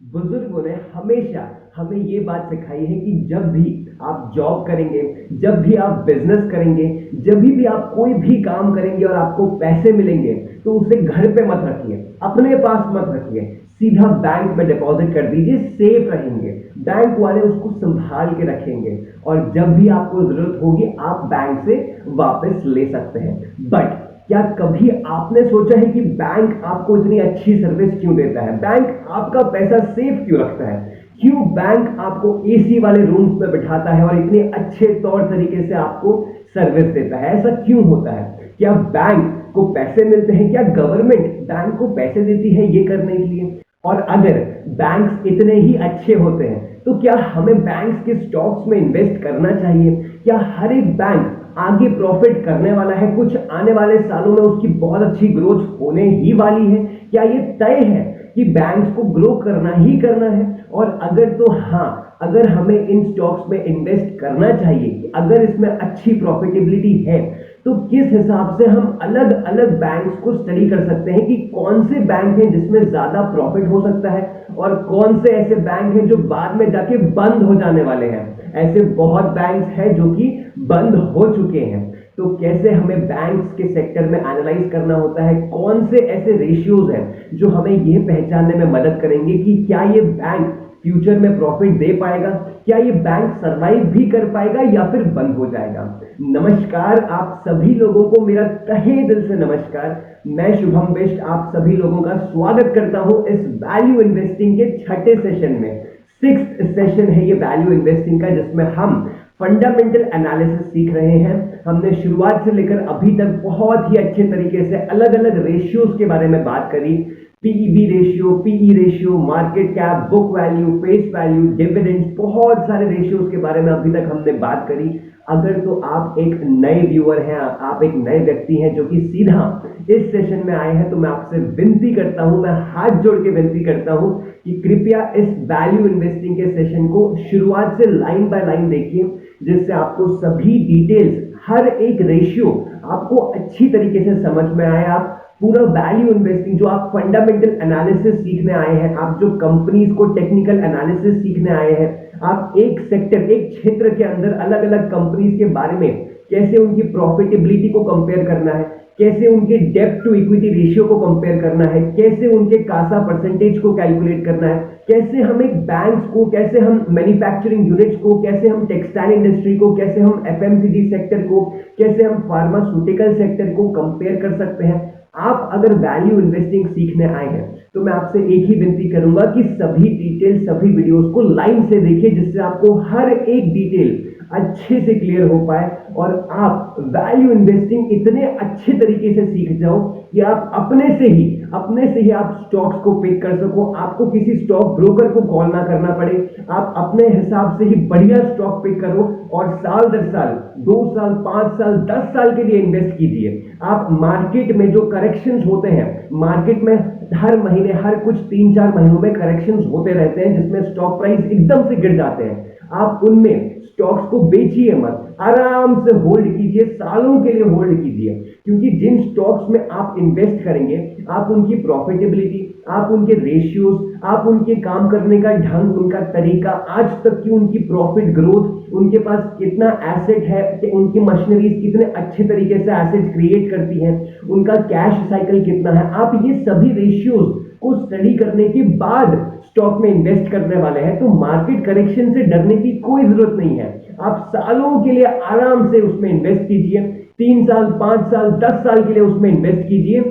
बुजुर्गों ने हमेशा हमें ये बात सिखाई है कि जब भी आप जॉब करेंगे, जब भी आप बिजनेस करेंगे, जब भी आप कोई भी काम करेंगे और आपको पैसे मिलेंगे, तो उसे घर पे मत रखिए, अपने पास मत रखिए, सीधा बैंक में डिपॉजिट कर दीजिए, सेफ रहेंगे। बैंक वाले उसको संभाल के रखेंगे और जब भी आपको जरूरत होगी आप बैंक से वापस ले सकते हैं। बट क्या कभी आपने सोचा है कि बैंक आपको इतनी अच्छी सर्विस क्यों देता है? बैंक आपका पैसा सेफ क्यों रखता है? क्यों बैंक आपको एसी वाले रूम्स में बिठाता है और इतने अच्छे तौर तरीके से आपको सर्विस देता है? ऐसा क्यों होता है? क्या बैंक को पैसे मिलते हैं? क्या गवर्नमेंट बैंक को पैसे देती है ये करने के लिए? और अगर बैंक्स इतने ही अच्छे होते हैं तो क्या हमें बैंक्स के स्टॉक्स में इन्वेस्ट करना चाहिए? क्या हर एक बैंक आगे प्रॉफिट करने वाला है? कुछ आने वाले सालों में उसकी बहुत अच्छी ग्रोथ होने ही वाली है? क्या ये तय है कि बैंक्स को ग्रो करना ही करना है? और अगर तो हाँ, अगर हमें इन स्टॉक्स में इन्वेस्ट करना चाहिए, अगर इसमें अच्छी प्रॉफिटेबिलिटी है, तो किस हिसाब से हम अलग अलग बैंक्स को स्टडी कर सकते हैं कि कौन से बैंक हैं जिसमें ज्यादा प्रॉफिट हो सकता है और कौन से ऐसे बैंक हैं जो बाद में जाके बंद हो जाने वाले हैं। ऐसे बहुत बैंक्स हैं जो कि बंद हो चुके हैं। तो कैसे हमें बैंक्स के सेक्टर में एनालाइज करना होता है, कौन से ऐसे रेशियोज हैं जो हमें ये पहचानने में मदद करेंगे कि क्या ये बैंक फ्यूचर में प्रॉफिट दे पाएगा, क्या ये बैंक सरवाइव भी कर पाएगा या फिर बंद हो जाएगा। नमस्कार आप सभी लोगों को, मेरा तहे दिल से नमस्कार। मैं शुभम बिष्ट आप सभी लोगों का स्वागत करता हूं इस वैल्यू इन्वेस्टिंग के छठे सेशन में। सिक्स्थ सेशन है ये वैल्यू इन्वेस्टिंग का, जिसमें हम फंडामेंटल एनालिसिस सीख रहे हैं। हमने शुरुआत से लेकर अभी तक बहुत ही अच्छे तरीके से अलग अलग रेशियोज के बारे में बात करी। PEB ratio, PE ratio, market cap, book value, face value, dividends, बहुत सारे रेशियोज के बारे में अभी तक हमने बात करी। अगर तो आप एक नए व्यूअर हैं, आप एक नए व्यक्ति हैं जो कि सीधा इस सेशन में आए हैं, तो मैं आपसे विनती करता हूं, मैं हाथ जोड़ के विनती करता हूं कि कृपया इस वैल्यू इन्वेस्टिंग के सेशन को शुरुआत से लाइन बाय लाइन देखिए, जिससे आपको सभी डिटेल्स, हर एक रेशियो आपको अच्छी तरीके से समझ में आए। आप पूरा वैल्यू इन्वेस्टिंग, जो आप फंडामेंटल एनालिसिस सीखने आए हैं, आप जो कंपनीज को टेक्निकल एनालिसिस सीखने आए हैं, आप एक सेक्टर, एक क्षेत्र के अंदर अलग अलग कंपनीज के बारे में कैसे उनकी प्रॉफिटेबिलिटी को कंपेयर करना है, कैसे उनके डेब्ट टू इक्विटी रेशियो को कंपेयर करना है, कैसे उनके कासा परसेंटेज को कैलकुलेट करना है, कैसे हम एक बैंक्स को, कैसे हम मैन्युफैक्चरिंग यूनिट्स को, कैसे हम टेक्सटाइल इंडस्ट्री को, कैसे हम एफएमसीजी सेक्टर को, कैसे हम फार्मास्यूटिकल सेक्टर को कंपेयर कर सकते हैं। आप अगर वैल्यू इन्वेस्टिंग सीखने आए हैं तो मैं आपसे एक ही विनती करूंगा कि सभी डिटेल, सभी वीडियोस को लाइन से देखिए, जिससे आपको हर एक डिटेल अच्छे से क्लियर हो पाए और आप वैल्यू इन्वेस्टिंग इतने अच्छे तरीके से सीख जाओ कि आप अपने से ही आप स्टॉक्स को पिक कर सको, आपको किसी स्टॉक ब्रोकर को कॉल ना करना पड़े, आप अपने हिसाब से ही बढ़िया स्टॉक पिक करो और साल दर साल, 2 साल, 5 साल, 10 साल के लिए इन्वेस्ट कीजिए। आप मार्केट में जो करेक्शंस होते हैं, मार्केट में हर महीने, हर कुछ 3-4 महीनों में करेक्शंस होते रहते हैं जिसमें स्टॉक प्राइस एकदम से गिर जाते हैं। आप उनमें स्टॉक्स को बेचिए मत, आराम से होल्ड कीजिए, सालों के लिए होल्ड कीजिए, क्योंकि जिन स्टॉक्स में आप इन्वेस्ट करेंगे, आप उनकी प्रॉफिटेबिलिटी, आप उनके रेशियोज, आप उनके काम करने का ढंग, उनका तरीका, आज तक की उनकी प्रॉफिट ग्रोथ, उनके पास कितना एसेट है, कि उनकी मशीनरीज कितने अच्छे तरीके से एसेट क्रिएट करती हैं, उनका कैश साइकिल कितना है, आप ये सभी रेशियोज को स्टडी करने के बाद स्टॉक में इन्वेस्ट करने वाले हैं। तो मार्केट करेक्शन से डरने की कोई जरूरत नहीं है। आप सालों के लिए आराम से उसमें इन्वेस्ट कीजिए, 3 साल, 5 साल, 10 साल के लिए उसमें इन्वेस्ट कीजिए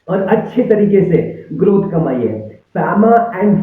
और अच्छे तरीके से ग्रोथ कमाइए। फामा एंड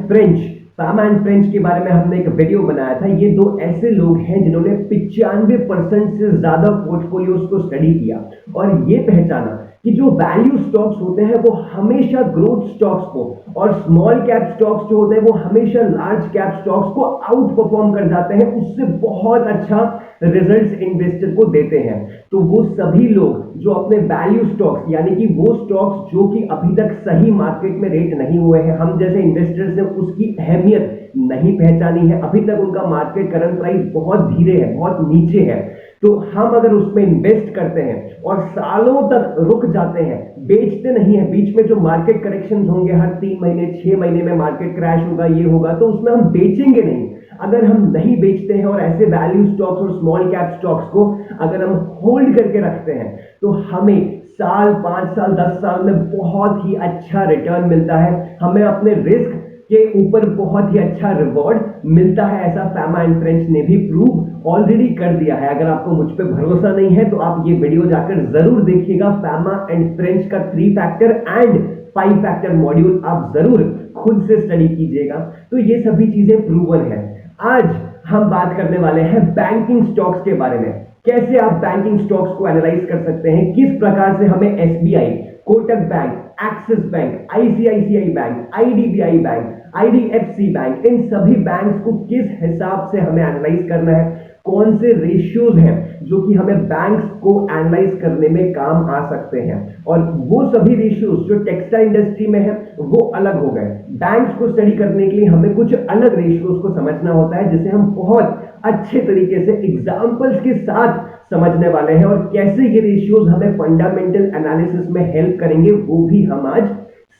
फ्रेंच के बारे में हमने एक वीडियो बनाया था। ये 2 ऐसे लोग हैं जिन्होंने 95% से ज्यादा पोर्टफोलियोज को स्टडी किया और ये पहचाना कि जो वैल्यू स्टॉक्स होते हैं वो हमेशा ग्रोथ स्टॉक्स को, और स्मॉल कैप स्टॉक्स जो होते हैं वो हमेशा लार्ज कैप स्टॉक्स को आउट परफॉर्म कर जाते हैं, उससे बहुत अच्छा रिजल्ट्स इन्वेस्टर को देते हैं। तो वो सभी लोग जो अपने वैल्यू स्टॉक्स, यानी कि वो स्टॉक्स जो कि अभी तक सही मार्केट में रेट नहीं हुए हैं, हम जैसे इन्वेस्टर्स ने उसकी अहमियत नहीं पहचानी है, अभी तक उनका मार्केट करंट प्राइस बहुत धीरे है, बहुत नीचे है, तो हम अगर उसमें इन्वेस्ट करते हैं और सालों तक रुक जाते हैं, बेचते नहीं है। बीच में जो मार्केट करेक्शन होंगे, हर 3 महीने 6 महीने में मार्केट क्रैश होगा, ये होगा, तो उसमें हम बेचेंगे नहीं। अगर हम नहीं बेचते हैं और ऐसे वैल्यू स्टॉक्स और स्मॉल कैप स्टॉक्स को अगर हम होल्ड करके रखते हैं तो हमें साल, 5 साल, 10 साल में बहुत ही अच्छा रिटर्न मिलता है। हमें अपने रिस्क के ऊपर बहुत ही अच्छा रिवॉर्ड मिलता है। ऐसा फैमा एंड फ्रेंच ने भी प्रूव ऑलरेडी कर दिया है। अगर आपको मुझ पे भरोसा नहीं है तो आप ये वीडियो जाकर जरूर देखिएगा। फैमा एंड फ्रेंच का 3 फैक्टर एंड 5 फैक्टर मॉड्यूल आप जरूर खुद से स्टडी कीजिएगा। तो ये सभी चीजें प्रूवन है। आज हम बात करने वाले हैं बैंकिंग स्टॉक्स के बारे में। कैसे आप बैंकिंग स्टॉक्स को एनालाइज कर सकते हैं, किस प्रकार से हमें SBI, Kotak bank, Axis bank, ICICI bank, IDBI bank, IDFC bank, इन सभी बैंक्स को किस हिसाब से हमें एनालाइज करना है, कौन से रेशियोज हैं जो कि हमें बैंक्स को एनालाइज करने में काम आ सकते हैं। और वो सभी रेशियोज जो टेक्सटाइल इंडस्ट्री में है वो अलग हो गए। बैंक्स को स्टडी करने के लिए हमें कुछ अलग रेशियोज को समझना होता है, जिसे हम बहुत अच्छे तरीके से एग्जांपल्स के साथ समझने वाले हैं। और कैसे ये रेशियोज हमें फंडामेंटल एनालिसिस में हेल्प करेंगे वो भी हम आज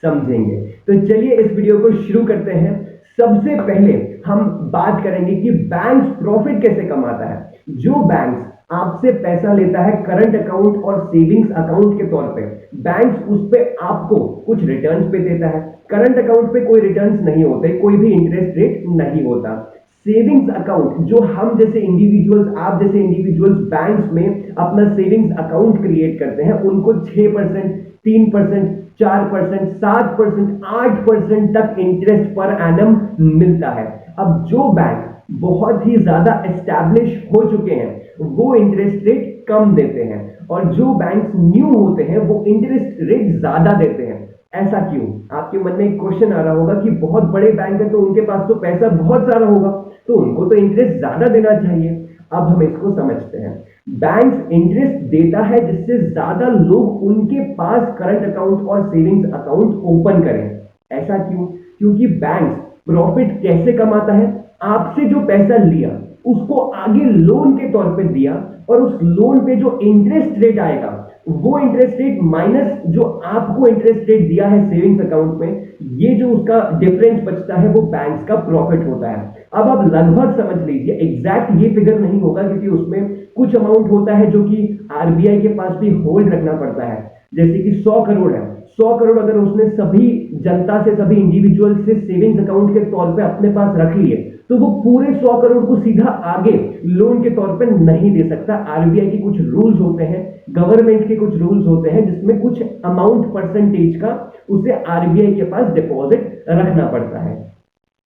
समझेंगे। तो चलिए इस वीडियो को शुरू करते हैं। सबसे पहले हम बात करेंगे कि बैंक्स प्रॉफिट कैसे कमाता है। जो बैंक्स आपसे पैसा लेता है करंट अकाउंट और सेविंग्स अकाउंट के तौर पे, बैंक्स उस पे आपको कुछ रिटर्न्स पे देता है। करंट अकाउंट पे कोई रिटर्न्स नहीं होते, कोई भी इंटरेस्ट रेट नहीं होता। सेविंग्स अकाउंट जो हम जैसे इंडिविजुअल्स, आप जैसे इंडिविजुअल्स बैंक्स में अपना सेविंग्स अकाउंट क्रिएट करते हैं, उनको 6%, 3%, 4%, 7%, 8% तक इंटरेस्ट पर एनम मिलता है। अब जो बैंक बहुत ही ज्यादा एस्टैब्लिश हो चुके हैं वो इंटरेस्ट रेट कम देते हैं, और जो बैंक्स न्यू होते हैं वो इंटरेस्ट रेट ज्यादा देते हैं। ऐसा क्यों? आपके मन में एक क्वेश्चन आ रहा होगा कि बहुत बड़े बैंक है तो उनके पास तो पैसा बहुत ज्यादा होगा, तो उनको तो इंटरेस्ट ज्यादा देना चाहिए। अब हम इसको समझते हैं। बैंक इंटरेस्ट देता है जिससे ज्यादा लोग उनके पास करंट अकाउंट और सेविंग्स अकाउंट ओपन करें। ऐसा क्यों? क्योंकि बैंक प्रॉफिट कैसे कमाता है? आपसे जो पैसा लिया उसको आगे लोन के तौर पे दिया, और उस लोन पे जो इंटरेस्ट रेट आएगा वो इंटरेस्ट रेट माइनस जो आपको इंटरेस्ट रेट दिया है सेविंग्स अकाउंट में, ये जो उसका डिफरेंस बचता है वो बैंक्स का प्रॉफिट होता है। अब आप लगभग समझ लीजिए, एग्जैक्ट ये फिगर नहीं होगा क्योंकि उसमें कुछ अमाउंट होता है जो कि आरबीआई के पास भी होल्ड रखना पड़ता है। जैसे कि 100 करोड़ है, 100 करोड़ अगर उसने सभी जनता से, सभी इंडिविजुअल से सेविंग्स अकाउंट के तौर पे अपने पास रख लिए, तो वो पूरे 100 करोड़ को सीधा आगे लोन के तौर पे नहीं दे सकता। आरबीआई के कुछ रूल्स होते हैं, गवर्नमेंट के कुछ रूल्स होते हैं, जिसमें कुछ अमाउंट परसेंटेज का उसे आरबीआई के पास डिपॉजिट रखना पड़ता है।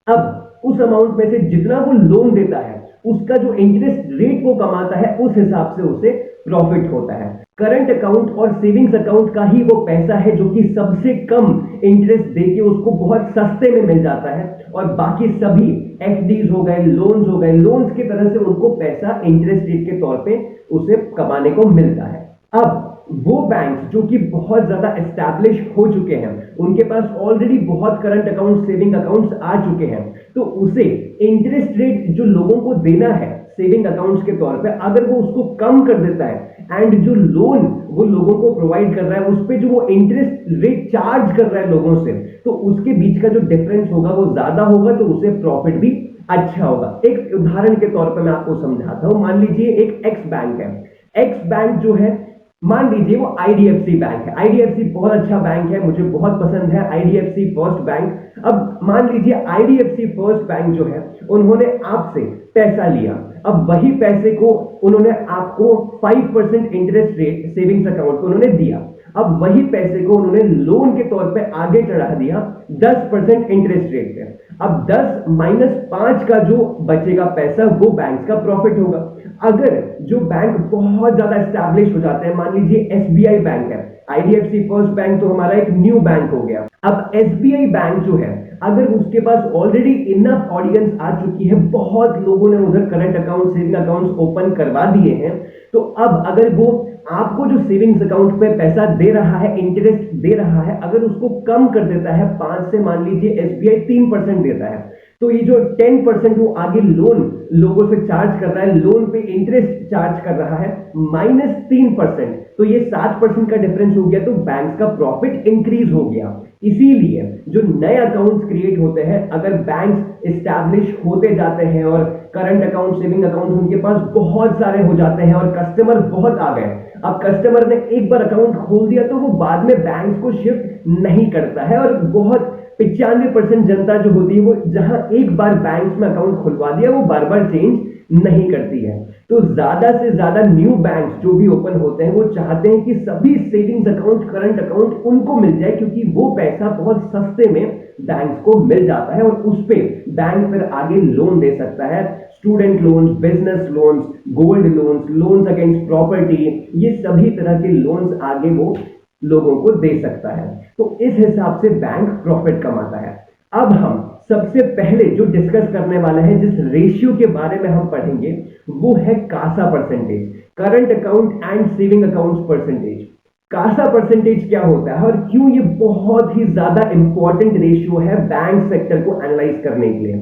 अब उस अमाउंट में से जितना वो लोन देता है उसका जो इंटरेस्ट रेट वो कमाता है उस हिसाब से उसे प्रॉफिट होता है। करंट अकाउंट और सेविंग्स अकाउंट का ही वो पैसा है जो कि सबसे कम इंटरेस्ट देके उसको बहुत सस्ते में मिल जाता है, और बाकी सभी एफडीज हो गए, लोन्स हो गए, लोन्स की तरह से उनको पैसा इंटरेस्ट रेट के तौर पे उसे कमाने को मिलता है। अब वो बैंक जो कि बहुत ज्यादा एस्टैब्लिश हो चुके हैं, उनके पास ऑलरेडी बहुत करंट अकाउंट, सेविंग अकाउंट्स आ चुके हैं, तो उसे इंटरेस्ट रेट जो लोगों को देना है सेविंग अकाउंट्स के तौर पे, अगर वो उसको कम कर देता है एंड जो लोन वो लोगों को प्रोवाइड कर रहा है उस पे जो वो इंटरेस्ट रेट चार्ज कर रहा है लोगों से, तो उसके बीच का जो डिफरेंस होगा वो ज्यादा होगा, तो उसे प्रॉफिट भी अच्छा होगा। एक उदाहरण के तौर पे मैं आपको समझाता हूं। मान लीजिए एक एक्स बैंक है। एक्स बैंक जो है, मान लीजिए वो आईडीएफसी बैंक है। आईडीएफसी बहुत अच्छा बैंक है, मुझे बहुत पसंद है आईडीएफसी फर्स्ट बैंक। अब मान लीजिए आईडीएफसी फर्स्ट बैंक जो है उन्होंने आपसे पैसा लिया। अब वही पैसे को उन्होंने आपको 5% इंटरेस्ट रेट सेविंग्स अकाउंट को उन्होंने दिया। अब वही पैसे को उन्होंने लोन के तौर पे आगे चढ़ा दिया 10% इंटरेस्ट रेट पे। अब 10 माइनस 5 का जो बचेगा पैसा वो बैंक का प्रॉफिट होगा। अगर जो बैंक बहुत ज्यादा एस्टैब्लिश हो जाते हैं, मान लीजिए एसबीआई बैंक है, आईडीएफसी फर्स्ट बैंक तो हमारा एक न्यू बैंक हो गया। अब एसबीआई बैंक जो है, अगर उसके पास ऑलरेडी इनफ ऑडियंस आ चुकी है, बहुत लोगों ने उधर current account, saving accounts open करवा दिए हैं, तो अब अगर वो आपको जो सेविंग्स अकाउंट पे पैसा दे रहा है, इंटरेस्ट दे रहा है, अगर उसको कम कर देता है 5 से, मान लीजिए एसबीआई 3% देता है, तो ये जो 10% वो आगे लोन लोगों से चार्ज कर रहा है, लोन पे इंटरेस्ट चार्ज कर रहा है -3%, तो ये 7% का डिफरेंस हो गया, तो बैंक का प्रॉफिट इंक्रीज हो गया। इसीलिए जो नए अकाउंट्स क्रिएट होते हैं, अगर बैंक इस्टेब्लिश होते जाते हैं और करंट अकाउंट, सेविंग अकाउंट उनके पास बहुत सारे हो जाते हैं और कस्टमर बहुत आ गए, अब कस्टमर ने एक बार अकाउंट खोल दिया तो वो बाद में बैंक को शिफ्ट नहीं करता है, और बहुत 95% जनता जो होती है वो जहां एक बार बैंक में अकाउंट खुलवा दिया वो बार बार चेंज नहीं करती है। तो ज्यादा से ज्यादा न्यू बैंक जो भी ओपन होते हैं वो चाहते हैं कि सभी सेविंग्स अकाउंट, करंट अकाउंट उनको मिल जाए, क्योंकि वो पैसा बहुत सस्ते में बैंक को मिल जाता है और उस पे बैंक फिर आगे लोन दे सकता है। Student loans, business loans, gold loans, loans against property, ये सभी तरह के लोन्स आगे वो लोगों को दे सकता है। तो इस हिसाब से बैंक प्रॉफिट कमाता है। अब हम सबसे पहले जो डिस्कस करने वाले हैं, जिस रेशियो के बारे में हम पढ़ेंगे, वो है CASA percentage, current account and saving account percentage. CASA percentage क्या होता है और क्यों ये बहुत ही ज्यादा इंपॉर्टेंट रेशियो है बैंक सेक्टर को एनालाइज करने के लिए।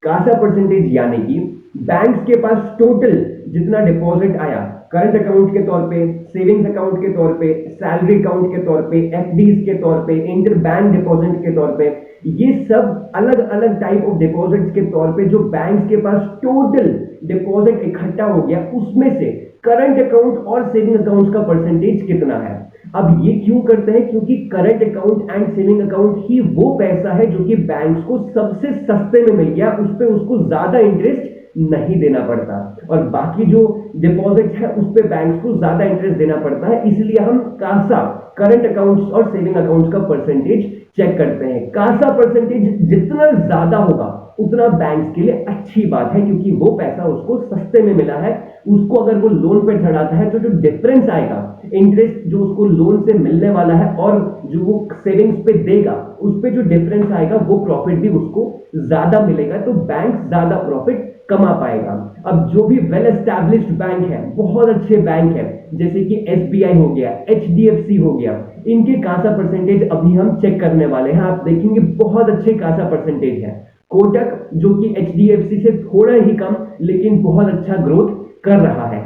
कासा परसेंटेज यानी कि बैंक्स के पास टोटल जितना डिपॉजिट आया, करंट अकाउंट के तौर पे, सेविंग्स अकाउंट के तौर पे, सैलरी अकाउंट के तौर पे, एफडीज के तौर पे, इंटर बैंक डिपॉजिट के तौर पे, ये सब अलग अलग टाइप ऑफ डिपॉजिट्स के तौर पे जो बैंक्स के पास टोटल डिपॉजिट इकट्ठा हो गया, उसमें से करंट अकाउंट और सेविंग अकाउंट का परसेंटेज कितना है। अब ये क्यों करते हैं, क्योंकि current account and saving account ही वो पैसा है जो कि बैंक्स को सबसे सस्ते में मिल गया, उस पे उसको ज्यादा इंटरेस्ट नहीं देना पड़ता, और बाकी जो डिपॉजिट है उस पे बैंक्स को ज्यादा इंटरेस्ट देना पड़ता है। इसलिए हम कासा, करंट अकाउंट्स और सेविंग अकाउंट्स का परसेंटेज चेक करते हैं। कासा परसेंटेज जितना ज्यादा होगा उतना बैंक के लिए अच्छी बात है, क्योंकि वो पैसा उसको सस्ते में मिला है। उसको अगर वो लोन पे चढ़ाता है तो जो डिफरेंस आएगा, इंटरेस्ट जो उसको लोन से मिलने वाला है और जो वो सेविंग्स पे देगा, उस पे जो डिफरेंस आएगा वो प्रॉफिट भी उसको ज्यादा मिलेगा, तो बैंक ज्यादा प्रॉफिट कमा पाएगा। अब जो भी वेल एस्टैब्लिश्ड बैंक है, बहुत अच्छे बैंक है, जैसे कि एसबीआई हो गया, एचडीएफसी हो गया, इनके कासा परसेंटेज अभी हम चेक करने वाले हैं। आप देखेंगे बहुत अच्छे कासा परसेंटेज है। कोटक जो कि एचडीएफसी से थोड़ा ही कम लेकिन बहुत अच्छा ग्रोथ कर रहा है।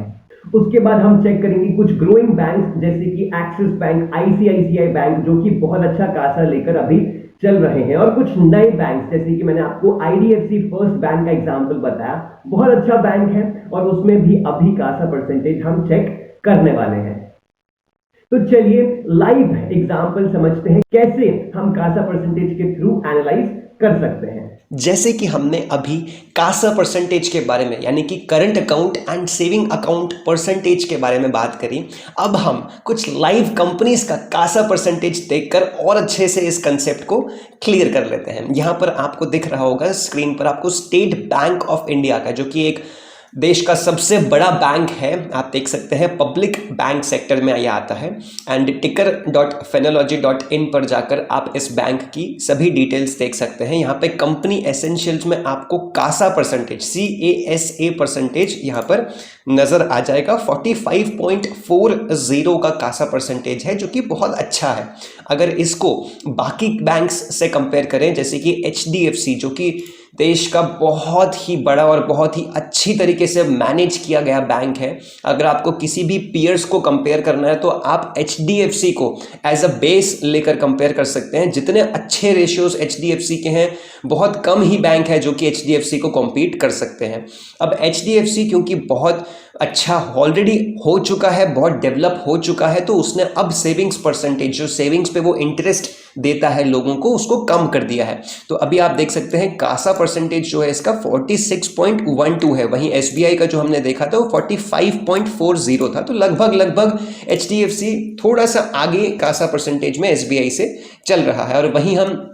उसके बाद हम चेक करेंगे कुछ ग्रोइंग बैंक जैसे कि एक्सिस बैंक, आईसीआईसीआई बैंक, जो कि बहुत अच्छा कासा लेकर अभी चल रहे हैं, और कुछ नए बैंक जैसे कि मैंने आपको आईडीएफसी फर्स्ट बैंक का एग्जांपल बताया, बहुत अच्छा बैंक है और उसमें भी अभी कासा परसेंटेज हम चेक करने वाले हैं। तो चलिए लाइव एग्जांपल समझते हैं कैसे हम कासा परसेंटेज के थ्रू एनालाइज कर सकते हैं। जैसे कि हमने अभी कासा परसेंटेज के बारे में, यानी कि current account and saving account percentage के बारे में बात करी, अब हम कुछ लाइव कंपनीज का कासा परसेंटेज देखकर और अच्छे से इस कंसेप्ट को क्लियर कर लेते हैं। यहाँ पर आपको दिख रहा होगा स्क्रीन पर आपको स्टेट बैंक ऑफ इंडिया का, जो कि एक देश का सबसे बड़ा बैंक है, आप देख सकते हैं पब्लिक बैंक सेक्टर में यह आता है। एंड ticker.fenology.in पर जाकर आप इस बैंक की सभी डिटेल्स देख सकते हैं। यहाँ पे कंपनी एसेंशियल्स में आपको कासा परसेंटेज, CASA परसेंटेज यहाँ पर नजर आ जाएगा। 45.40 का कासा परसेंटेज है, जो कि बहुत अच्छा है। अगर इसको बाकी बैंक्स से कंपेयर करें, जैसे कि HDFC, जो कि देश का बहुत ही बड़ा और बहुत ही अच्छी तरीके से मैनेज किया गया बैंक है, अगर आपको किसी भी पीयर्स को कंपेयर करना है तो आप HDFC को एज अ बेस लेकर कंपेयर कर सकते हैं। जितने अच्छे रेशियोज HDFC के हैं, बहुत कम ही बैंक है जो कि HDFC को कॉम्पीट कर सकते हैं। अब HDFC क्योंकि बहुत अच्छा ऑलरेडी हो चुका है, बहुत डेवलप हो चुका है, तो उसने अब सेविंग्स परसेंटेज, जो सेविंग्स पे वो इंटरेस्ट देता है लोगों को, उसको कम कर दिया है। तो अभी आप देख सकते हैं कासा परसेंटेज जो है इसका 46.12 है। वहीं SBI का जो हमने देखा था वो 45.40 था। तो लगभग HDFC थोड़ा सा आगे कासा परसेंटेज में SBI से चल रहा है। और वहीं हम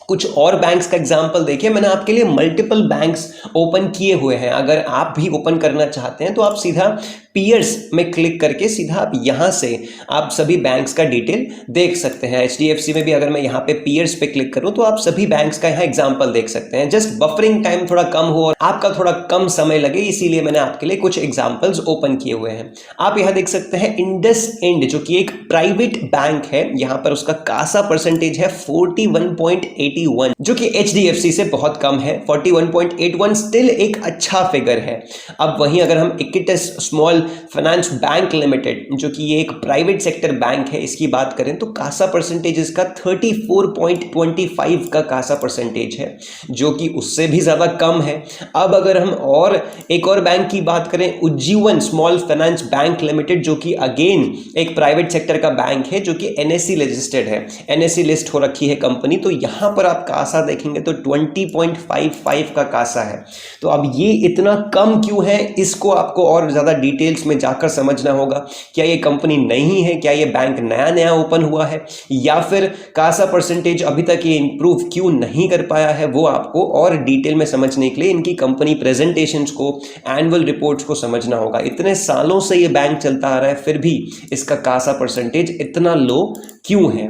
कुछ और बैंक्स का एग्जांपल देखिए, मैंने आपके लिए मल्टीपल बैंक्स ओपन किए हुए हैं। अगर आप भी ओपन करना चाहते हैं तो आप सीधा पीयर्स में क्लिक करके सीधा आप यहाँ से आप सभी बैंक्स का डिटेल देख सकते हैं। HDFC में भी अगर मैं यहाँ पे पीयर्स पे क्लिक करूँ तो आप सभी बैंक्स का यहाँ एग्जाम्पल देख सकते हैं। जस्ट बफरिंग टाइम थोड़ा कम हो और आपका थोड़ा कम समय लगे, इसीलिए मैंने आपके लिए कुछ एग्जाम्पल्स ओपन किए हुए हैं। आप यहाँ देख सकते हैं इंडसइंड जो कि एक प्राइवेट बैंक है, यहाँ पर उसका कासा परसेंटेज है 41.81 जो कि HDFC से बहुत कम है। 41.81 स्टिल एक अच्छा फिगर है। अब वहीं अगर हम Equitas small finance bank limited जो कि ये एक प्राइवेट सेक्टर बैंक है इसकी बात करें तो कासा परसेंटेज इसका 34.25 का कासा परसेंटेज है जो कि उससे भी ज़्यादा कम है। अब अगर हम और एक और बैंक की बात करें Ujjivan small finance bank limited जो कि अगेन एक प्राइवेट सेक्टर का बैंक है जो कि NSE रजिस्टर्ड है, NSE लिस्ट हो रखी है कंपनी, तो यहाँ पर आप कासा देखेंगे तो 20.55 का कासा है। तो अब ये इतना कम क्यों है, इसको आपको और ज़्यादा डिटेल्स में जाकर समझना होगा। क्या ये कंपनी नहीं है, क्या ये बैंक नया नया ओपन हुआ है, या फिर कासा परसेंटेज अभी तक ये इंप्रूव क्यों नहीं कर पाया है, वो आपको और डिटेल में समझने के लिए इनकी कंपनी प्रेजेंटेशंस को, एनुअल रिपोर्ट्स को समझना होगा। इतने सालों से ये बैंक चलता आ रहा है फिर भी इसका कासा परसेंटेज इतना लो क्यों है।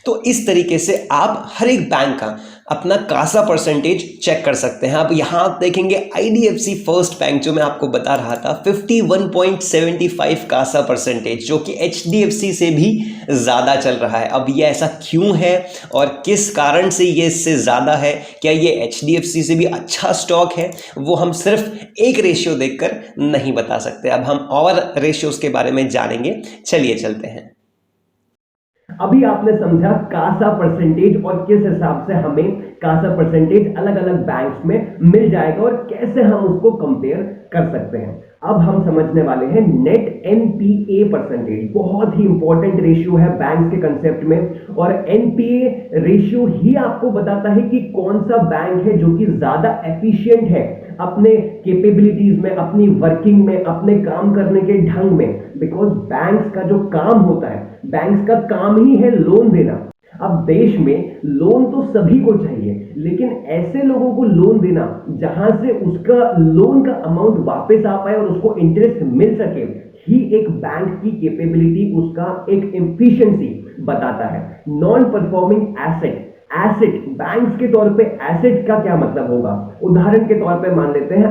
तो इस तरीके से आप हर एक बैंक का अपना कासा परसेंटेज चेक कर सकते हैं। अब यहाँ आप देखेंगे IDFC फर्स्ट बैंक जो मैं आपको बता रहा था 51.75 कासा परसेंटेज जो कि HDFC से भी ज़्यादा चल रहा है। अब ये ऐसा क्यों है और किस कारण से ये इससे ज़्यादा है, क्या ये HDFC से भी अच्छा स्टॉक है, वो हम सिर्फ एक रेशियो देखकर नहीं बता सकते। अब हम और रेशियोज के बारे में जानेंगे, चलिए चलते हैं। अभी आपने समझा कासा परसेंटेज और किस हिसाब से हमें कासा परसेंटेज अलग अलग बैंक्स में मिल जाएगा और कैसे हम उसको कंपेयर कर सकते हैं। अब हम समझने वाले हैं नेट NPA परसेंटेज। बहुत ही इंपॉर्टेंट रेशियो है बैंक्स के कंसेप्ट में, और NPA रेशियो ही आपको बताता है कि कौन सा बैंक है जो कि ज्यादा एफिशिएंट है अपने कैपेबिलिटीज में, अपनी वर्किंग में, अपने काम करने के ढंग में। बिकॉज बैंक्स का जो काम होता है, बैंक्स का काम ही है लोन देना। अब देश में लोन तो सभी को चाहिए, लेकिन ऐसे लोगों को लोन देना जहां से उसका लोन का अमाउंट वापस आ पाए और उसको इंटरेस्ट मिल सके, ही एक बैंक की कैपेबिलिटी, उसका एक एफिशिएंसी बताता है। Non performing asset, asset banks के तौर पे एसेट का क्या मतलब होगा, उदाहरण के तौर पे मान लेते हैं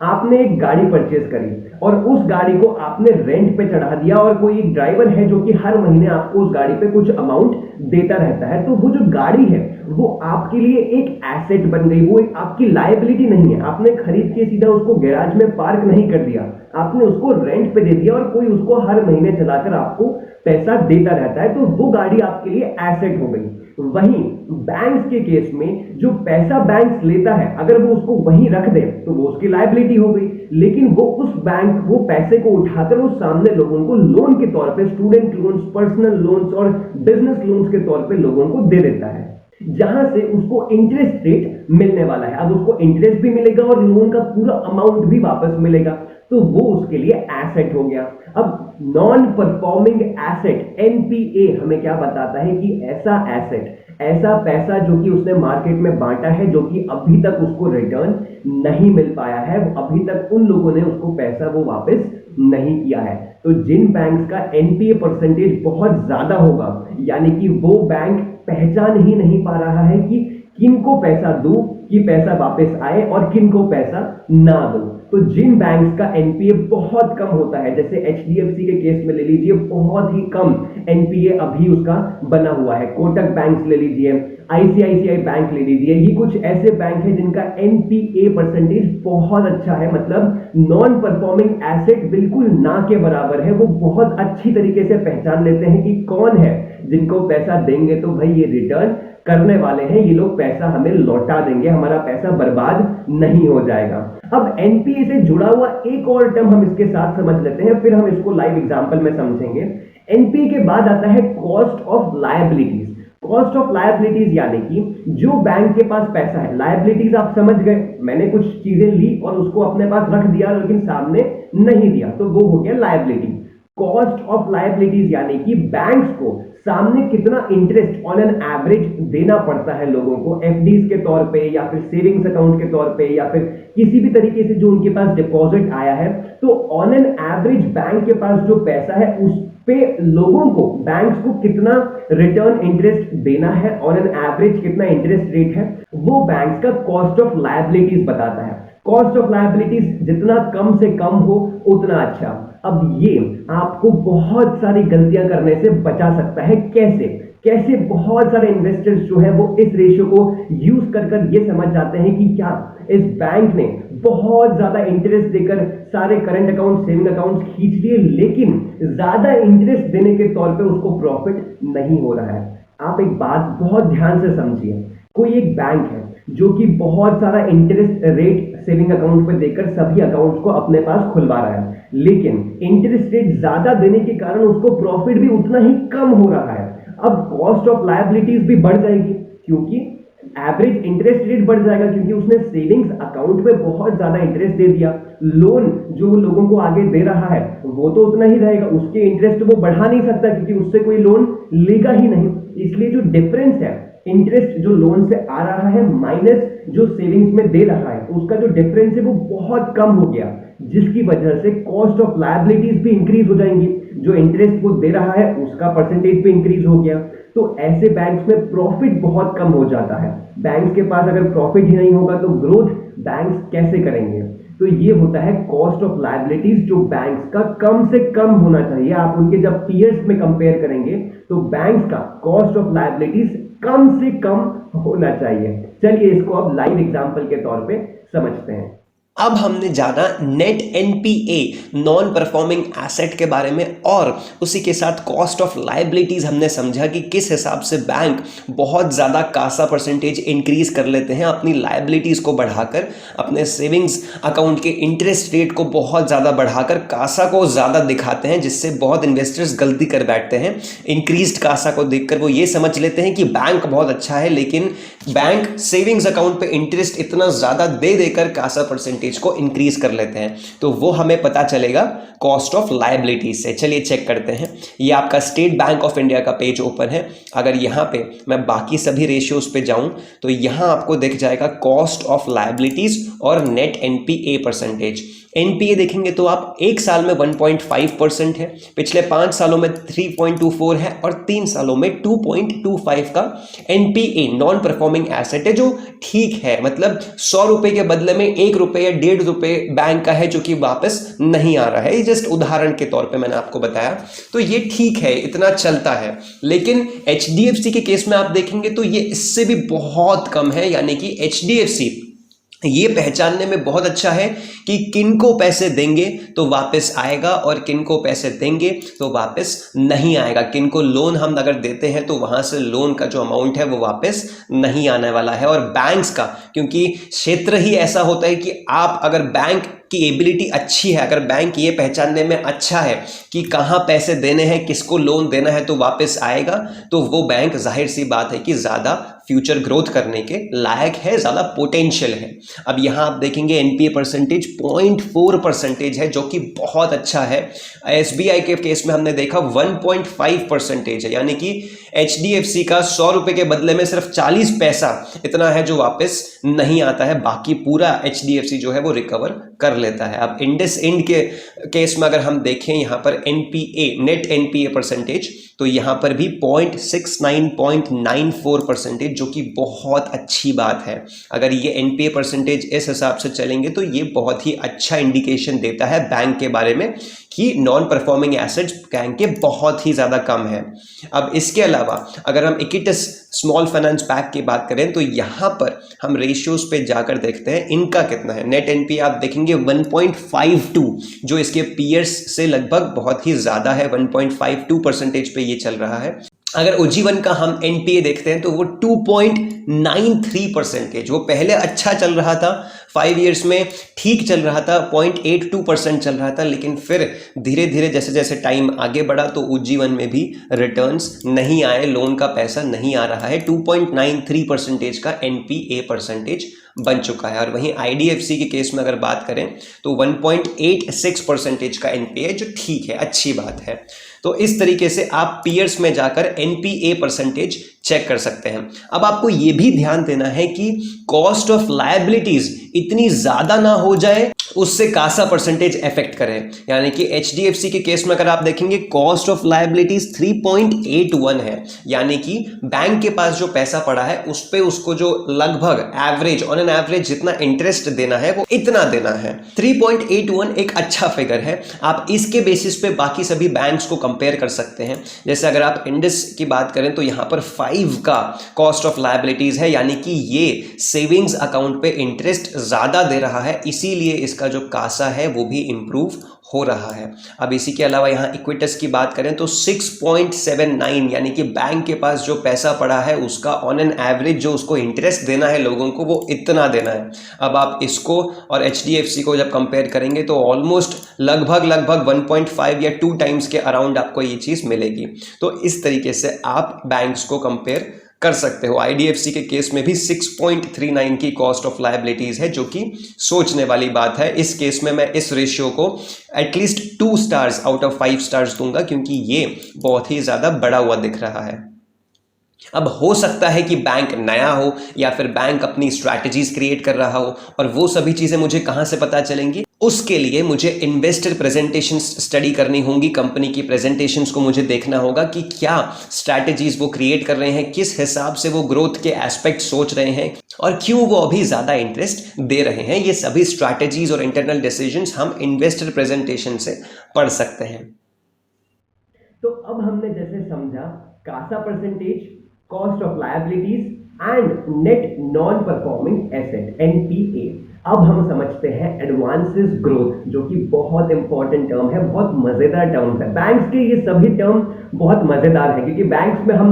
आपने एक गाड़ी परचेज करी और उस गाड़ी को आपने रेंट पे चढ़ा दिया और कोई एक ड्राइवर है जो कि हर महीने आपको उस गाड़ी पे कुछ अमाउंट देता रहता है। तो वो जो गाड़ी है वो आपके लिए एक एसेट बन गई, वो आपकी लायबिलिटी नहीं है। आपने खरीद के सीधा उसको गैराज में पार्क नहीं कर दिया, आपने उसको रेंट पे दे दिया और कोई उसको हर महीने चलाकर आपको पैसा देता रहता है, तो वो गाड़ी आपके लिए एसेट हो गई। वहीं बैंक्स के केस में जो पैसा बैंक लेता है, अगर वो उसको वहीं रख दे तो वो उसकी लायबिलिटी हो गई, लेकिन वो उस बैंक वो पैसे को उठाकर वो सामने लोगों को लोन के तौर पे, स्टूडेंट लोन्स, पर्सनल लोन्स और बिजनेस लोन्स के तौर पे लोगों को दे देता है, जहां से उसको इंटरेस्ट रेट मिलने वाला है। अब उसको इंटरेस्ट भी मिलेगा और लोन का पूरा अमाउंट भी वापस मिलेगा, तो वो उसके लिए एसेट हो गया। अब नॉन परफॉर्मिंग एसेट NPA हमें क्या बताता है कि ऐसा एसेट, ऐसा पैसा जो कि उसने मार्केट में बांटा है, जो कि अभी तक उसको रिटर्न नहीं मिल पाया है, अभी तक उन लोगों ने उसको पैसा वो वापस नहीं किया है। तो जिन बैंक्स का NPA परसेंटेज बहुत ज्यादा होगा, यानी कि वो बैंक पहचान ही नहीं पा रहा है कि किनको पैसा दूं कि पैसा वापस आए और किनको पैसा ना दूं। तो जिन बैंक्स का NPA बहुत कम होता है, जैसे HDFC के केस में ले लीजिए, बहुत ही कम NPA अभी उसका बना हुआ है। कोटक बैंक ले लीजिए, ICICI बैंक ले लीजिए, ये कुछ ऐसे बैंक हैं जिनका NPA परसेंटेज बहुत अच्छा है, मतलब नॉन परफॉर्मिंग एसेट बिल्कुल ना के बराबर है। वो बहुत अच्छी तरीके से पहचान लेते हैं कि कौन है जिनको पैसा देंगे तो भाई ये रिटर्न करने वाले हैं, ये लोग पैसा हमें लौटा देंगे, हमारा पैसा बर्बाद नहीं हो जाएगा। अब NPA से जुड़ा हुआ एक और टर्म हम इसके साथ समझ लेते हैं, फिर हम इसको लाइव एग्जांपल में समझेंगे। NPA के बाद आता है cost of liabilities. Cost of liabilities यानी कि जो बैंक के पास पैसा है, लायबिलिटीज आप समझ गए, मैंने कुछ चीजें ली और उसको अपने पास रख दिया लेकिन सामने नहीं दिया, तो वो हो गया लायबिलिटी। कॉस्ट ऑफ लायबिलिटीज यानी कि बैंक्स को सामने कितना इंटरेस्ट ऑन एन एवरेज देना पड़ता है लोगों को एफडीज के तौर पे या फिर सेविंग्स अकाउंट के तौर पे या फिर किसी भी तरीके से जो उनके पास डिपॉजिट आया है, तो ऑन एन एवरेज बैंक के पास जो पैसा है उस पे लोगों को, बैंक्स को कितना रिटर्न इंटरेस्ट देना है, ऑन एन एवरेज कितना इंटरेस्ट रेट है, वो बैंक्स का कॉस्ट ऑफ लायबिलिटीज बताता है। कॉस्ट ऑफ लायबिलिटीज जितना कम से कम हो उतना अच्छा। अब ये आपको बहुत सारी गलतियां करने से बचा सकता है। कैसे बहुत सारे इन्वेस्टर्स जो है वो इस रेशियो को यूज कर ये समझ जाते हैं कि क्या इस बैंक ने बहुत ज्यादा इंटरेस्ट देकर सारे करंट अकाउंट, सेविंग अकाउंट खींच लिए, लेकिन ज्यादा इंटरेस्ट देने के तौर पे उसको प्रॉफिट नहीं हो रहा है। आप एक बात बहुत ध्यान से समझिए, कोई एक बैंक है जो कि बहुत सारा इंटरेस्ट रेट सेविंग अकाउंट पे देकर सभी अकाउंट्स को अपने पास खुलवा रहा है, लेकिन इंटरेस्ट रेट ज्यादा देने के कारण उसको प्रॉफिट भी उतना ही कम हो रहा है। अब कॉस्ट ऑफ लायबिलिटीज भी बढ़ जाएगी क्योंकि एवरेज इंटरेस्ट रेट बढ़ जाएगा, क्योंकि उसने सेविंग्स अकाउंट पे बहुत ज्यादा इंटरेस्ट दे दिया। लोन जो लोगों को आगे दे रहा है वो तो उतना ही रहेगा, उसके इंटरेस्ट वो बढ़ा नहीं सकता क्योंकि उससे कोई लोन लेगा ही नहीं। इसलिए जो डिफरेंस है इंटरेस्ट जो लोन से आ रहा है माइनस जो सेविंग्स में दे रहा है, उसका जो डिफरेंस है वो बहुत कम हो गया, जिसकी वजह से कॉस्ट ऑफ लायबिलिटीज भी इंक्रीज हो जाएंगी। जो इंटरेस्ट वो दे रहा है उसका परसेंटेज भी इंक्रीज हो गया, तो ऐसे बैंक्स में प्रॉफिट बहुत कम हो जाता है। बैंक्स के पास अगर प्रॉफिट ही नहीं होगा तो ग्रोथ बैंक्स कैसे करेंगे? तो ये होता है कॉस्ट ऑफ लायबिलिटीज जो बैंक्स का कम से कम होना चाहिए। आप उनके जब पीयर्स में कंपेयर करेंगे तो बैंक्स का कॉस्ट ऑफ लायबिलिटीज कम से कम होना चाहिए। चलिए इसको अब लाइव एग्जांपल के तौर पे समझते हैं। अब हमने जाना net NPA non performing asset के बारे में, और उसी के साथ कॉस्ट ऑफ लायबिलिटीज हमने समझा कि किस हिसाब से बैंक बहुत ज़्यादा कासा परसेंटेज इंक्रीज कर लेते हैं अपनी लायबिलिटीज़ को बढ़ाकर, अपने सेविंग्स अकाउंट के इंटरेस्ट रेट को बहुत ज़्यादा बढ़ाकर कासा को ज़्यादा दिखाते हैं, जिससे बहुत इन्वेस्टर्स गलती कर बैठते हैं। इंक्रीज्ड कासा को देखकर वो ये समझ लेते हैं कि बैंक बहुत अच्छा है, लेकिन बैंक सेविंग्स अकाउंट पे इंटरेस्ट इतना ज़्यादा दे देकर कासा परसेंटेज को इंक्रीज कर लेते हैं। तो वो हमें पता चलेगा कॉस्ट ऑफ लायबिलिटीज से। चलिए चेक करते हैं। ये आपका स्टेट बैंक ऑफ इंडिया का पेज ओपन है। अगर यहाँ पे मैं बाकी सभी रेशियोज पे जाऊं तो यहाँ आपको दिख जाएगा कॉस्ट ऑफ लायबिलिटीज और नेट एनपीए परसेंटेज। एनपीए देखेंगे तो आप एक साल में 1.5% है, पिछले 5 सालों में 3.24 है और 3 सालों में 2.25 का एनपीए नॉन परफॉर्मिंग एसेट है, जो ठीक है। मतलब 100 रुपए के बदले में 1 रुपए या 1.5 रुपए बैंक का है जो कि वापस नहीं आ रहा है। ये जस्ट उदाहरण के तौर पे मैंने आपको बताया, तो ये ठीक है, इतना चलता है। लेकिन एचडीएफसी के केस में आप देखेंगे तो ये इससे भी बहुत कम है, यानी कि एचडीएफसी ये पहचानने में बहुत अच्छा है कि किनको पैसे देंगे तो वापस आएगा और किनको पैसे देंगे तो वापस नहीं आएगा। किनको लोन हम अगर देते हैं तो वहां से लोन का जो अमाउंट है वो वापस नहीं आने वाला है। और बैंक्स का, क्योंकि क्षेत्र ही ऐसा होता है कि आप अगर बैंक की एबिलिटी अच्छी है, अगर बैंक ये पहचानने में अच्छा है कि कहाँ पैसे देने हैं, किसको लोन देना है तो वापस आएगा, तो वो बैंक जाहिर सी बात है कि ज़्यादा फ्यूचर ग्रोथ करने के लायक है, ज़्यादा पोटेंशियल है। अब यहाँ आप देखेंगे एनपीए परसेंटेज 0.4% है, जो कि बहुत अच्छा है। एसबीआई के केस में हमने देखा 1.5% है, यानी कि एचडीएफसी का 100 रुपए के बदले में सिर्फ 40 पैसा इतना है जो वापस नहीं आता है, बाकी पूरा एचडीएफसी जो है वो रिकवर कर लेता है। अब इंडस इंड के केस में अगर हम देखें यहाँ पर एनपीए नेट एनपीए परसेंटेज, तो यहाँ पर भी 0.69.94%, जो कि बहुत अच्छी बात है। अगर ये एनपीए परसेंटेज इस हिसाब से चलेंगे तो ये बहुत ही अच्छा इंडिकेशन देता है बैंक के बारे में कि नॉन परफॉर्मिंग एसेट्स बैंक के बहुत ही ज़्यादा कम है। अब इसके अलावा अगर हम इक्विटस स्मॉल फाइनेंस बैंक की बात करें तो यहाँ पर हम रेशियोज पे जाकर देखते हैं इनका कितना है। नेट एनपीए आप देखेंगे 1.52, जो इसके पीयर्स से लगभग बहुत ही ज़्यादा है। 1.52% पे ये चल रहा है। अगर उज्जीवन का हम एनपीए देखते हैं तो वो 2.93% है, जो पहले अच्छा चल रहा था, 5 इयर्स में ठीक चल रहा था, 0.82% चल रहा था, लेकिन फिर धीरे धीरे जैसे जैसे टाइम आगे बढ़ा तो उज्जीवन में भी रिटर्न्स नहीं आए, लोन का पैसा नहीं आ रहा है। 2.93% का एनपीए परसेंटेज बन चुका है। और वहीं आईडीएफसी के केस में अगर बात करें तो 1.86% का एनपीए, जो ठीक है, अच्छी बात है। तो इस तरीके से आप पीयर्स में जाकर एनपीए परसेंटेज चेक कर सकते हैं। अब आपको यह भी ध्यान देना है कि कॉस्ट ऑफ लायबिलिटीज इतनी ज्यादा ना हो जाए उससे कासा परसेंटेज इफेक्ट करे। यानी कि एचडीएफसी के केस में अगर आप देखेंगे कॉस्ट ऑफ लायबिलिटीज 3.81 है, यानी कि बैंक के पास जो पैसा पड़ा है उस पे उसको जो लगभग एवरेज, ऑन एन एवरेज जितना इंटरेस्ट देना है वो इतना देना है। 3.81 एक अच्छा फिगर है। आप इसके बेसिस पे बाकी सभी बैंक्स को कंपेयर कर सकते हैं। जैसे अगर आप इंडस की बात करें तो यहां पर 5 का कॉस्ट ऑफ लायबिलिटीज है, यानी कि ये सेविंग्स अकाउंट पे इंटरेस्ट ज्यादा दे रहा है, इसीलिए इसका जो कासा है वो भी इंप्रूव हो रहा है। अब इसी के अलावा यहाँ इक्विटस की बात करें तो 6.79, यानी कि बैंक के पास जो पैसा पड़ा है उसका ऑन एन एवरेज जो उसको इंटरेस्ट देना है लोगों को वो इतना देना है। अब आप इसको और एचडीएफसी को जब कंपेयर करेंगे तो ऑलमोस्ट लगभग 1.5 या 2 टाइम्स के अराउंड आपको ये चीज़ मिलेगी। तो इस तरीके से आप बैंक्स को कंपेयर कर सकते हो। आईडीएफसी के केस में भी 6.39 की कॉस्ट ऑफ लायबिलिटीज है, जो कि सोचने वाली बात है। इस केस में मैं इस रेशियो को at least 2 stars out of 5 stars दूंगा, क्योंकि ये बहुत ही ज्यादा बड़ा हुआ दिख रहा है। अब हो सकता है कि बैंक नया हो या फिर बैंक अपनी स्ट्रैटेजीज क्रिएट कर रहा हो, और वो सभी चीजें मुझे कहां से पता चलेंगी? उसके लिए मुझे इन्वेस्टर प्रेजेंटेशंस स्टडी करनी होंगी। कंपनी की प्रेजेंटेशंस को मुझे देखना होगा कि क्या स्ट्रैटेजीज वो क्रिएट कर रहे हैं, किस हिसाब से वो ग्रोथ के एस्पेक्ट सोच रहे हैं और क्यों वो अभी ज्यादा इंटरेस्ट दे रहे हैं। ये सभी स्ट्रैटेजीज और इंटरनल डिसीजंस हम इन्वेस्टर प्रेजेंटेशन से पढ़ सकते हैं। तो अब हमने जैसे समझा CASA percentage, cost of liabilities and net non performing asset NPA. अब हम समझते हैं एडवांसेस ग्रोथ, जो कि बहुत इंपॉर्टेंट टर्म है, बहुत मजेदार टर्म है। बैंक्स के ये सभी टर्म बहुत मजेदार है, क्योंकि बैंक्स में हम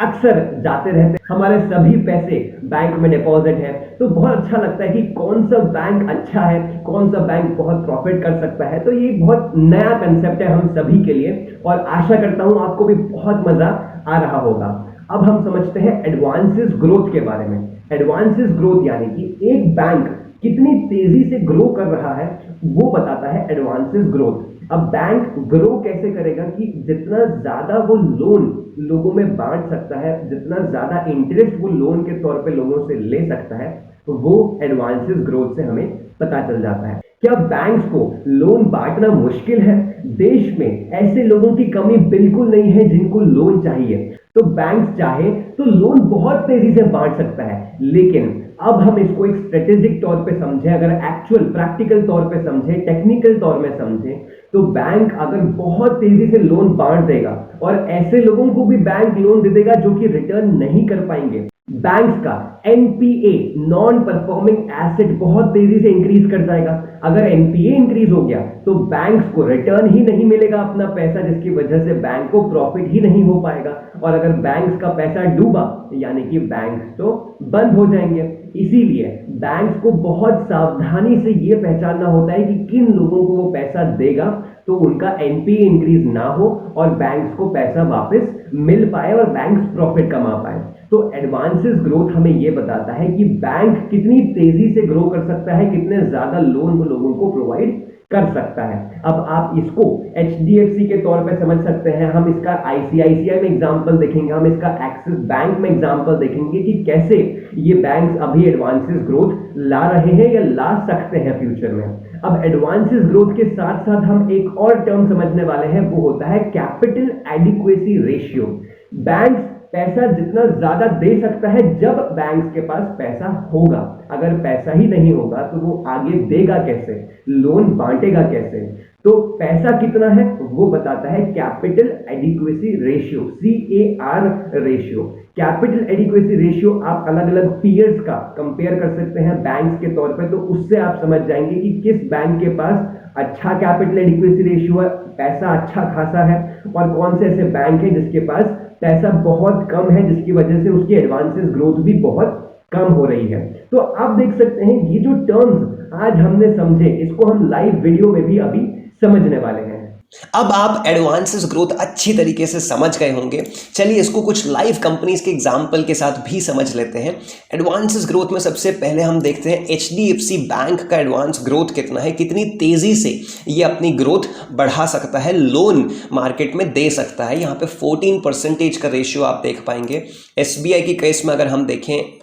अक्सर जाते रहते हैं, हमारे सभी पैसे बैंक में डिपॉजिट है, तो बहुत अच्छा लगता है कि कौन सा बैंक अच्छा है, कौन सा बैंक बहुत प्रॉफिट कर सकता है। तो ये बहुत नया कंसेप्ट है हम सभी के लिए, और आशा करता हूं आपको भी बहुत मजा आ रहा होगा। अब हम समझते हैं एडवांसेस ग्रोथ के बारे में। एडवांसेस ग्रोथ यानी कि एक बैंक कितनी तेजी से ग्रो कर रहा है वो बताता है एडवांसेस ग्रोथ। अब बैंक ग्रो कैसे करेगा कि जितना ज्यादा वो लोन लोगों में बांट सकता है, जितना ज्यादा इंटरेस्ट वो लोन के तौर पे लोगों से ले सकता है, तो वो एडवांसेस ग्रोथ से हमें पता चल जाता है। क्या बैंक्स को लोन बांटना मुश्किल है? देश में ऐसे लोगों की कमी बिल्कुल नहीं है जिनको लोन चाहिए। तो बैंक चाहे तो लोन बहुत तेजी से बांट सकता है, लेकिन अब हम इसको एक स्ट्रेटेजिक तौर पे समझें, अगर एक्चुअल प्रैक्टिकल तौर पे समझें, टेक्निकल तौर में समझें, तो बैंक अगर बहुत तेजी से लोन बांट देगा और ऐसे लोगों को भी बैंक लोन दे देगा जो कि रिटर्न नहीं कर पाएंगे, बैंक्स का एनपीए, नॉन परफॉर्मिंग एसेट, बहुत तेजी से इंक्रीज कर जाएगा। अगर एनपीए इंक्रीज हो गया तो बैंक्स को रिटर्न ही नहीं मिलेगा अपना पैसा, जिसकी वजह से बैंक को प्रॉफिट ही नहीं हो पाएगा। और अगर बैंक्स का पैसा डूबा यानी कि बैंक्स तो बंद हो जाएंगे। इसीलिए बैंक्स को बहुत सावधानी से यह पहचानना होता है कि किन लोगों को वो पैसा देगा तो उनका एनपीए इंक्रीज ना हो और बैंक्स को पैसा वापस मिल पाए और बैंक्स प्रॉफिट कमा पाए। तो एडवांसेस ग्रोथ हमें यह बताता है कि बैंक कितनी तेजी से ग्रो कर सकता है, कितने ज्यादा लोन वो लोगों को प्रोवाइड कर सकता है। अब आप इसको एचडीएफसी के तौर पे समझ सकते हैं, हम इसका आईसीआईसीआई में एग्जांपल देखेंगे, हम इसका एक्सिस बैंक में एग्जांपल देखेंगे कि कैसे ये बैंक्स अभी एडवांसेस ग्रोथ ला रहे हैं या ला सकते हैं फ्यूचर में। अब एडवांसेस ग्रोथ के साथ साथ हम एक और टर्म समझने वाले हैं, वो होता है कैपिटल एडिक्वेसी रेशियो। बैंक्स पैसा जितना ज्यादा दे सकता है जब बैंक्स के पास पैसा होगा, अगर पैसा ही नहीं होगा तो वो आगे देगा कैसे, लोन बांटेगा कैसे। तो पैसा कितना है वो बताता है capital adequacy ratio, CAR ratio. Capital adequacy ratio आप अलग अलग पीयर्स का कंपेयर कर सकते हैं बैंक्स के तौर पे, तो उससे आप समझ जाएंगे कि किस बैंक के पास अच्छा कैपिटल एडिक्वेसी रेशियो है, पैसा अच्छा खासा है, और कौन से ऐसे बैंक है जिसके पास पैसा बहुत कम है, जिसकी वजह से उसकी एडवांसेस ग्रोथ भी बहुत कम हो रही है। तो आप देख सकते हैं ये जो टर्म्स आज हमने समझे, इसको हम लाइव वीडियो में भी अभी समझने वाले हैं। अब आप एडवांसेस ग्रोथ अच्छी तरीके से समझ गए होंगे। चलिए इसको कुछ लाइव कंपनीज के एग्जाम्पल के साथ भी समझ लेते हैं। एडवांसेस ग्रोथ में सबसे पहले हम देखते हैं HDFC बैंक का एडवांस ग्रोथ कितना है, कितनी तेजी से ये अपनी ग्रोथ बढ़ा सकता है, लोन मार्केट में दे सकता है। यहाँ पे 14% का रेशियो आप देख पाएंगे। SBI की केस में अगर हम देखें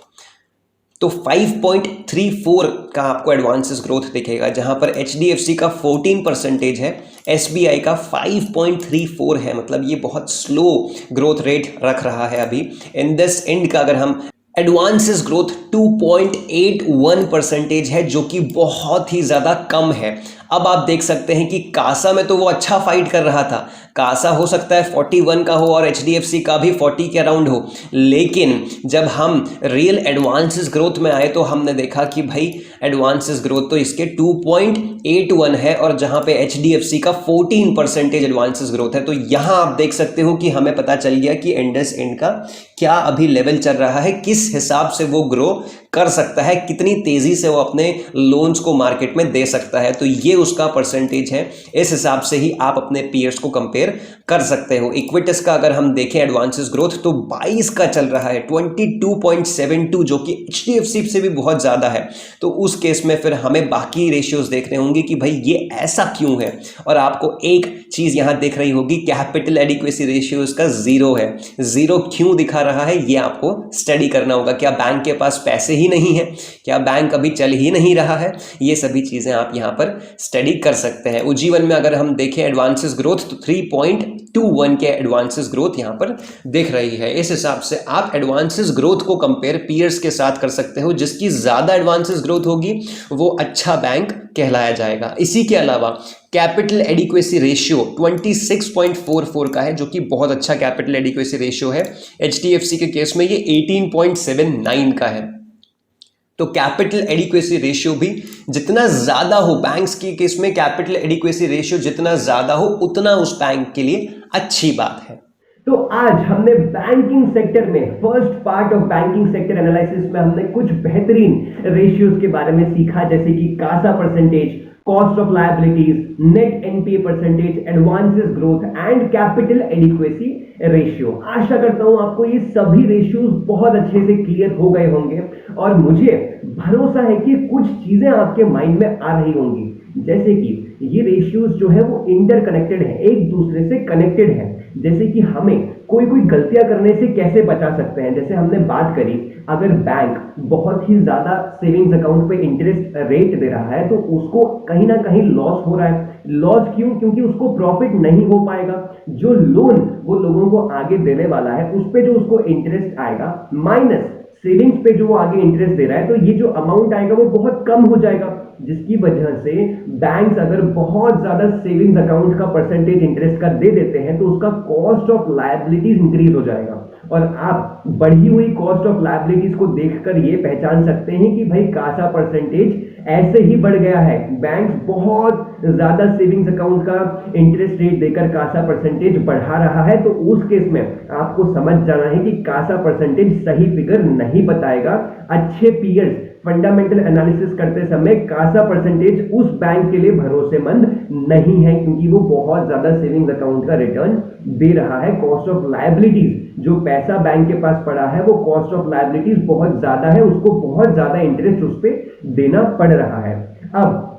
तो 5.34 का आपको एडवांसेस ग्रोथ दिखेगा, जहां पर HDFC का 14% है, SBI का 5.34 है। मतलब ये बहुत स्लो ग्रोथ रेट रख रहा है अभी। IndusInd का अगर हम एडवांसेस ग्रोथ 2.81% है, जो कि बहुत ही ज़्यादा कम है। अब आप देख सकते हैं कि कासा में तो वो अच्छा फाइट कर रहा था, कासा हो सकता है 41 का हो और HDFC का भी 40 के अराउंड हो, लेकिन जब हम रियल एडवांसेस ग्रोथ में आए तो हमने देखा कि भाई एडवांसेस ग्रोथ तो इसके 2.81 है और जहां पे HDFC का 14% एडवांसेस ग्रोथ है। तो यहां आप देख सकते हो कि हमें पता चल गया कि IndusInd का क्या अभी लेवल चल रहा है, किस हिसाब से वो ग्रो कर सकता है, कितनी तेजी से वो अपने लोन्स को मार्केट में दे सकता है। तो ये उसका परसेंटेज है, इस हिसाब से ही आप अपने पीयर्स को कंपेयर कर सकते हो। इक्विटस का अगर हम देखें एडवांसेस ग्रोथ तो 22 का चल रहा है, 22.72, जो कि HDFC से भी बहुत ज़्यादा है। तो उस केस में फिर हमें बाकी रेशियोज देखने होंगे कि भाई ये ऐसा क्यों है। और आपको एक चीज़ यहाँ दिख रही होगी, कैपिटल एडिक्वेसी रेशियो इसका 0 है। 0 क्यों दिखा रहा है ये आपको स्टडी करना होगा। क्या बैंक के पास पैसे ही नहीं है, क्या बैंक अभी चल ही नहीं रहा है, ये सभी चीज़ें आप यहाँ पर स्टडी कर सकते हैं। उज्जीवन में अगर हम देखें एडवांसेस ग्रोथ तो 3.21 के एडवांसेस ग्रोथ यहाँ पर दिख रही है। इस हिसाब से आप एडवांसेस ग्रोथ को कंपेयर पीयर्स के साथ कर सकते हो। जिसकी ज़्यादा एडवांसेस ग्रोथ होगी वो अच्छा बैंक कहलाया जाएगा। इसी के अलावा कैपिटल एडिक्वेसी रेशियो 26.44 का है, जो कि बहुत अच्छा कैपिटल एडिक्वेसी रेशियो है। HDFC के केस में ये 18.79 का है। तो कैपिटल एडिक्वेसी रेशियो भी जितना ज़्यादा हो, बैंक्स की केस में कैपिटल एडिक्वेसी रेशियो जितना ज़्यादा हो उतना उस बैंक के लिए अच्छी बात है। तो आज हमने बैंकिंग सेक्टर में first part of banking sector analysis में हमने कुछ बेहतरीन रेशियोज के बारे में सीखा, जैसे कि CASA percentage, cost of liabilities, net NPA percentage, advances growth and capital adequacy ratio. आशा करता हूं आपको ये सभी रेशियोज बहुत अच्छे से क्लियर हो गए होंगे और मुझे भरोसा है कि कुछ चीजें आपके माइंड में आ रही होंगी, जैसे कि ये रेशियोज जो है वो इंटरकनेक्टेड है, एक दूसरे से कनेक्टेड है। जैसे कि हमें कोई गलतियां करने से कैसे बचा सकते हैं। जैसे हमने बात करी, अगर बैंक बहुत ही ज्यादा सेविंग्स अकाउंट पे इंटरेस्ट रेट दे रहा है तो उसको कहीं ना कहीं लॉस हो रहा है। लॉस क्यों? क्योंकि उसको प्रॉफिट नहीं हो पाएगा। जो लोन वो लोगों को आगे देने वाला है उस पे जो उसको इंटरेस्ट आएगा माइनस सेविंग्स पे जो वो आगे इंटरेस्ट दे रहा है, तो ये जो अमाउंट आएगा वो बहुत कम हो जाएगा, जिसकी वजह से बैंक्स अगर बहुत ज्यादा सेविंग्स अकाउंट का परसेंटेज इंटरेस्ट का दे देते हैं तो उसका कॉस्ट ऑफ लायबिलिटीज इंक्रीज हो जाएगा। और आप बढ़ी हुई कॉस्ट ऑफ लायबिलिटीज को देखकर ये पहचान सकते हैं कि भाई कासा परसेंटेज ऐसे ही बढ़ गया है। बैंक बहुत ज्यादा सेविंग्स अकाउंट का इंटरेस्ट रेट देकर कासा परसेंटेज बढ़ा रहा है, तो उस केस में आपको समझ जाना है कि कासा परसेंटेज सही फिगर नहीं बताएगा। अच्छे पीयर्स फंडामेंटल एनालिसिस करते समय कासा परसेंटेज उस बैंक के लिए भरोसेमंद नहीं है, क्योंकि वो बहुत ज्यादा सेविंग्स अकाउंट का रिटर्न दे रहा है। कॉस्ट ऑफ लायबिलिटीज, जो पैसा बैंक के पास पड़ा है वो कॉस्ट ऑफ लायबिलिटीज बहुत ज्यादा है, उसको बहुत ज्यादा इंटरेस्ट उस पर देना पड़ रहा है। अब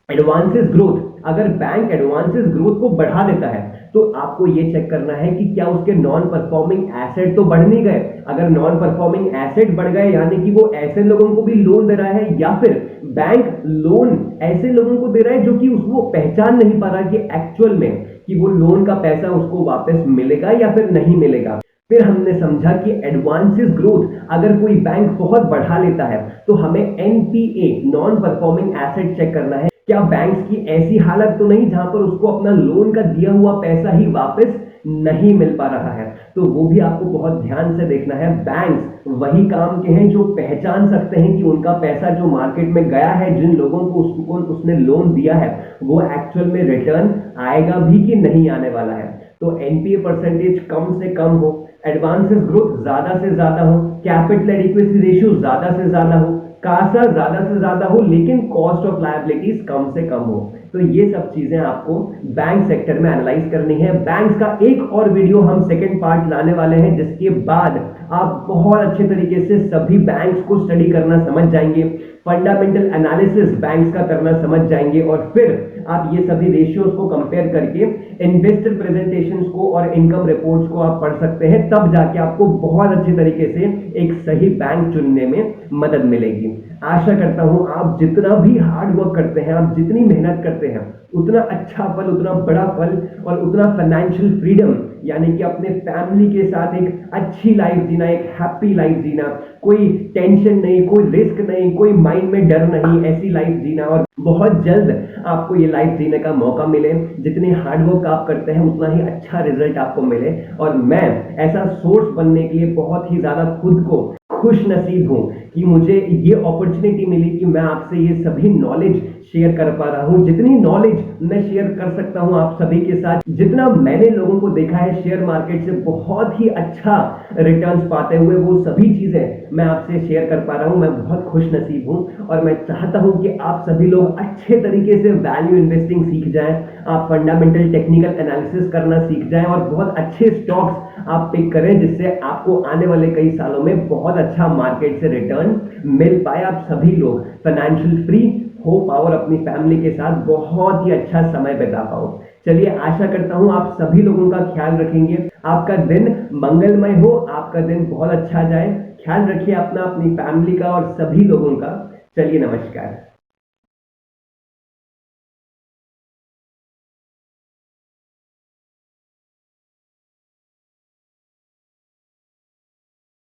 एडवांसेस ग्रोथ, अगर बैंक एडवांसेस ग्रोथ को बढ़ा देता है तो आपको ये चेक करना है कि क्या उसके नॉन परफॉर्मिंग एसेट तो बढ़ नहीं गए। अगर नॉन परफॉर्मिंग एसेट बढ़ गए यानी कि वो ऐसे लोगों को भी लोन दे रहा है, या फिर बैंक लोन ऐसे लोगों को दे रहा है जो कि उसको पहचान नहीं पा रहा कि एक्चुअल में कि वो लोन का पैसा उसको वापस मिलेगा या फिर नहीं मिलेगा। फिर हमने समझा कि एडवांसेस ग्रोथ अगर कोई बैंक बहुत बढ़ा लेता है तो हमें NPA, non performing asset check करना है। क्या बैंक्स की ऐसी हालत तो नहीं जहां पर उसको अपना लोन का दिया हुआ पैसा ही वापस नहीं मिल पा रहा है, तो वो भी आपको बहुत ध्यान से देखना है। बैंक्स वही काम के हैं जो पहचान सकते हैं कि उनका पैसा जो मार्केट में गया है, जिन लोगों को उसने लोन दिया है, वो एक्चुअल में रिटर्न आएगा भी कि नहीं आने वाला है। तो NPA परसेंटेज कम से कम हो, एडवांसेस ग्रोथ ज्यादा से ज्यादा हो, कैपिटल एडिक्वेसी रेशियो ज्यादा से ज्यादा हो, कासा ज्यादा से ज्यादा हो, लेकिन कॉस्ट ऑफ लायबिलिटीज कम से कम हो। तो ये सब चीजें आपको बैंक सेक्टर में एनालाइज करनी है। बैंक्स का एक और वीडियो हम सेकंड पार्ट लाने वाले हैं, जिसके बाद आप बहुत अच्छे तरीके से सभी बैंक्स को स्टडी करना समझ जाएंगे, फंडामेंटल एनालिसिस बैंक्स का करना समझ जाएंगे, और फिर आप ये सभी रेशियोज को कंपेयर करके इन्वेस्टर प्रेजेंटेशंस को और इनकम रिपोर्ट्स को आप पढ़ सकते हैं। तब जाके आपको बहुत अच्छे तरीके से एक सही बैंक चुनने में मदद मिलेगी। आशा करता हूं आप जितना भी हार्ड वर्क करते हैं, आप जितनी मेहनत करते हैं, उतना अच्छा फल, उतना बड़ा फल और उतना फाइनेंशियल फ्रीडम, यानी कि अपने फैमिली के साथ एक अच्छी लाइफ जीना, एक हैप्पी लाइफ जीना, कोई टेंशन नहीं, कोई रिस्क नहीं, कोई माइंड में डर नहीं, ऐसी लाइफ जीना, और बहुत जल्द आपको ये लाइफ जीने का मौका मिले। जितनी हार्ड वर्क आप करते हैं उतना ही अच्छा रिजल्ट आपको मिले। और मैं ऐसा सोर्स बनने के लिए बहुत ही ज्यादा खुद को खुश नसीब हूं कि मुझे ये अपॉर्चुनिटी मिली कि मैं आपसे ये सभी नॉलेज शेयर कर पा रहा हूं। जितनी नॉलेज मैं शेयर कर सकता हूं आप सभी के साथ, जितना मैंने लोगों को देखा है शेयर मार्केट से बहुत ही अच्छा रिटर्न्स पाते हुए, वो सभी चीजें मैं आपसे शेयर कर पा रहा हूं। मैं बहुत खुश नसीब हूं और मैं चाहता हूं कि आप सभी लोग अच्छे तरीके से वैल्यू इन्वेस्टिंग सीख जाएं, आप फंडामेंटल टेक्निकल एनालिसिस करना सीख जाएं और बहुत अच्छे स्टॉक्स आप पिक करें, जिससे आपको आने वाले कई सालों में बहुत अच्छा मार्केट से रिटर्न मिल पाए। आप सभी लोग फाइनेंशियल फ्री हो पाओ और अपनी फैमिली के साथ बहुत ही अच्छा समय बिता पाओ। चलिए, आशा करता हूं आप सभी लोगों का ख्याल रखेंगे, आपका दिन मंगलमय हो, आपका दिन बहुत अच्छा जाए। ख्याल रखिए अपना, अपनी फैमिली का और सभी लोगों का। चलिए, नमस्कार।